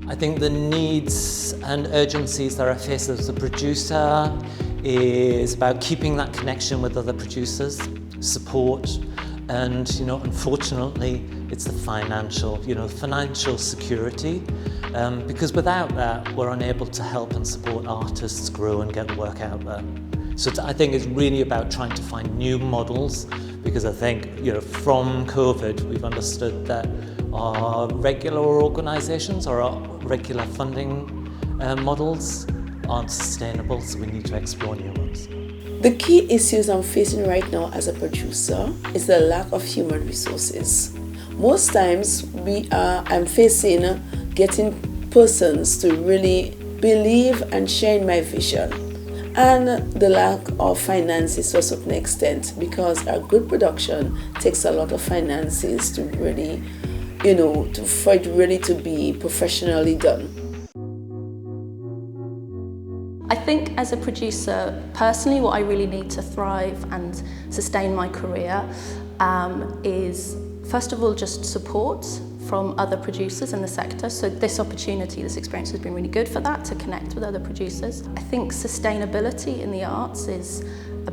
I think the needs and urgencies that I face as a producer is about keeping that connection with other producers, support, and unfortunately it's the financial security, because without that we're unable to help and support artists grow and get work out there. So I think it's really about trying to find new models, because I think from COVID we've understood that our regular organisations or our regular funding models aren't sustainable, so we need to explore new ones. The key issues I'm facing right now as a producer is the lack of human resources. Most times I'm facing getting persons to really believe and share in my vision, and the lack of finances to a certain extent, because a good production takes a lot of finances to really, for it really to be professionally done. I think as a producer, personally, what I really need to thrive and sustain my career is, first of all, just support from other producers in the sector. So this experience has been really good for that, to connect with other producers. I think sustainability in the arts is a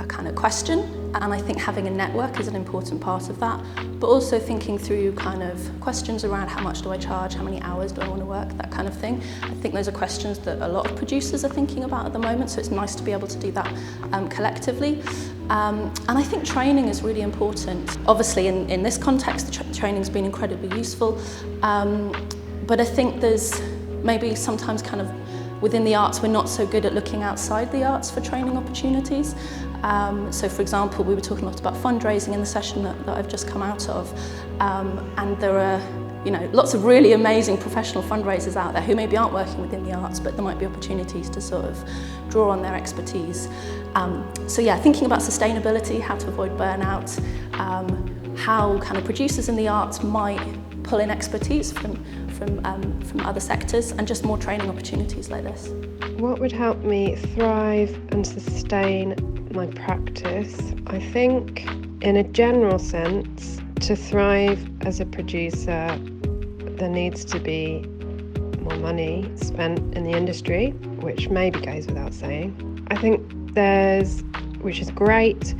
kind of question, and I think having a network is an important part of that, but also thinking through kind of questions around how much do I charge, how many hours do I want to work, that kind of thing. I think those are questions that a lot of producers are thinking about at the moment, so it's nice to be able to do that collectively. And I think training is really important. Obviously in this context, training's been incredibly useful, but I think there's maybe sometimes kind of within the arts we're not so good at looking outside the arts for training opportunities. So for example, we were talking a lot about fundraising in the session that I've just come out of, and there are lots of really amazing professional fundraisers out there who maybe aren't working within the arts, but there might be opportunities to sort of draw on their expertise. So yeah, thinking about sustainability, how to avoid burnout, how kind of producers in the arts might pull in expertise from other sectors, and just more training opportunities like this. What would help me thrive and sustain my practice? I think in a general sense, to thrive as a producer, there needs to be more money spent in the industry, which maybe goes without saying. I think which is great,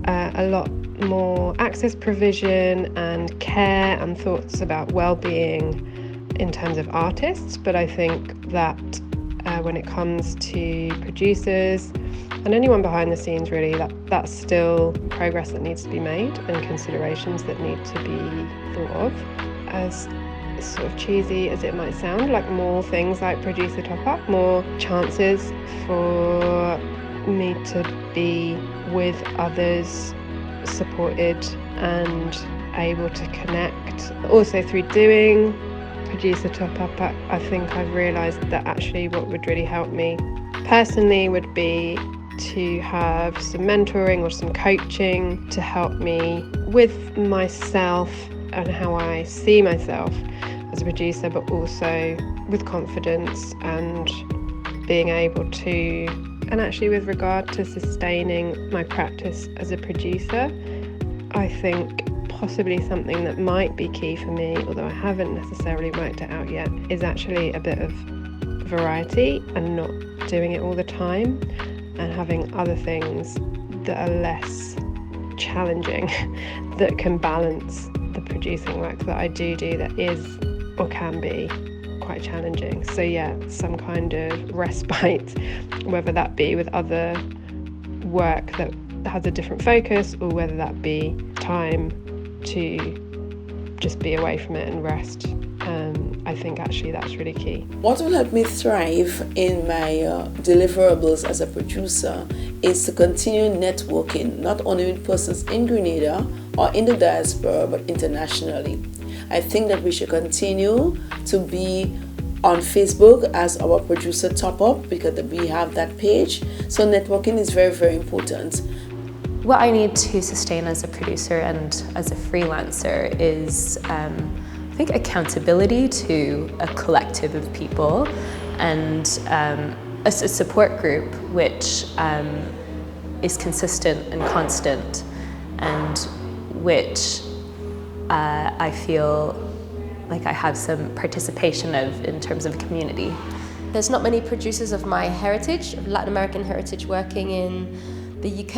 a lot more access provision and care and thoughts about well-being in terms of artists, but I think that when it comes to producers and anyone behind the scenes, really, that's still progress that needs to be made and considerations that need to be thought of. As sort of cheesy as it might sound, like more things like producer top-up, more chances for me to be with others, supported and able to connect. Also through doing producer top-up, I think I've realised that actually what would really help me personally would be to have some mentoring or some coaching to help me with myself and how I see myself as a producer, but also with confidence and being able to, and actually with regard to sustaining my practice as a producer, I think possibly something that might be key for me, although I haven't necessarily worked it out yet, is actually a bit of variety and not doing it all the time, and having other things that are less challenging that can balance the producing work that I do that is or can be quite challenging. So yeah, some kind of respite, whether that be with other work that has a different focus, or whether that be time to just be away from it and rest. I think actually that's really key. What will help me thrive in my deliverables as a producer is to continue networking, not only with persons in Grenada or in the diaspora, but internationally. I think that we should continue to be on Facebook as our producer top-up, because we have that page. So networking is very, very important. What I need to sustain as a producer and as a freelancer is I think accountability to a collective of people, and a support group which is consistent and constant, and which I feel like I have some participation in terms of community. There's not many producers of my heritage, of Latin American heritage, working in the UK,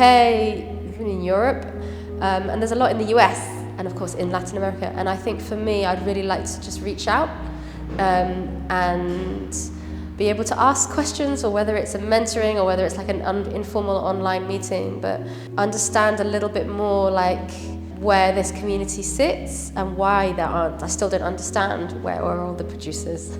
even in Europe, and there's a lot in the US and of course in Latin America. And I think for me, I'd really like to just reach out and be able to ask questions, or whether it's a mentoring or whether it's like an informal online meeting, but understand a little bit more like where this community sits and why there aren't. I still don't understand where are all the producers.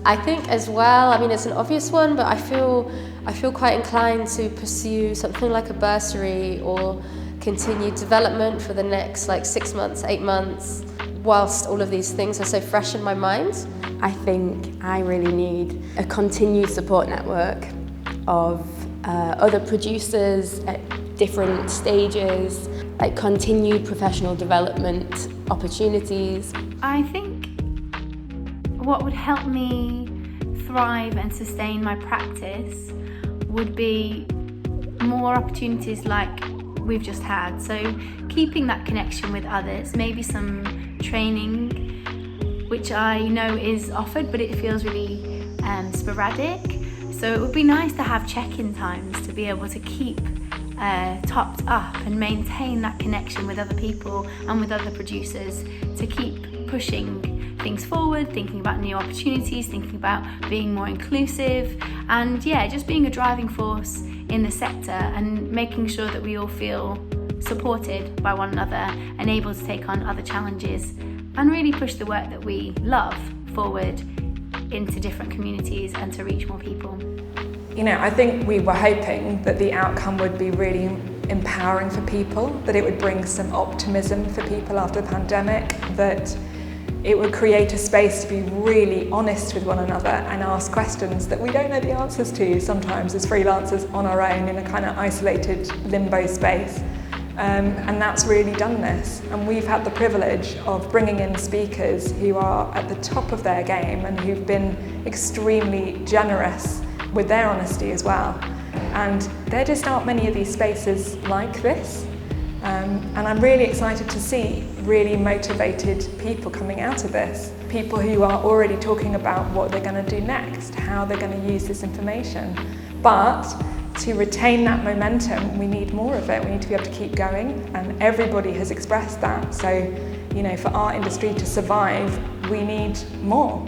I think as well, I mean it's an obvious one, but I feel quite inclined to pursue something like a bursary or continued development for the next like 6 months, 8 months, whilst all of these things are so fresh in my mind. I think I really need a continued support network of other producers at different stages, like continued professional development opportunities. I think what would help me thrive and sustain my practice would be more opportunities like we've just had. So keeping that connection with others, maybe some training, which I know is offered, but it feels really sporadic. So it would be nice to have check-in times to be able to keep topped up and maintain that connection with other people and with other producers to keep pushing things forward, thinking about new opportunities, thinking about being more inclusive, and just being a driving force in the sector and making sure that we all feel supported by one another and able to take on other challenges and really push the work that we love forward into different communities and to reach more people. You know, I think we were hoping that the outcome would be really empowering for people, that it would bring some optimism for people after the pandemic, that it would create a space to be really honest with one another and ask questions that we don't know the answers to sometimes as freelancers on our own in a kind of isolated limbo space. And that's really done this. And we've had the privilege of bringing in speakers who are at the top of their game and who've been extremely generous with their honesty as well. And there just aren't many of these spaces like this. And I'm really excited to see really motivated people coming out of this. People who are already talking about what they're going to do next, how they're going to use this information. But to retain that momentum, we need more of it. We need to be able to keep going, and everybody has expressed that. So, you know, for our industry to survive, we need more.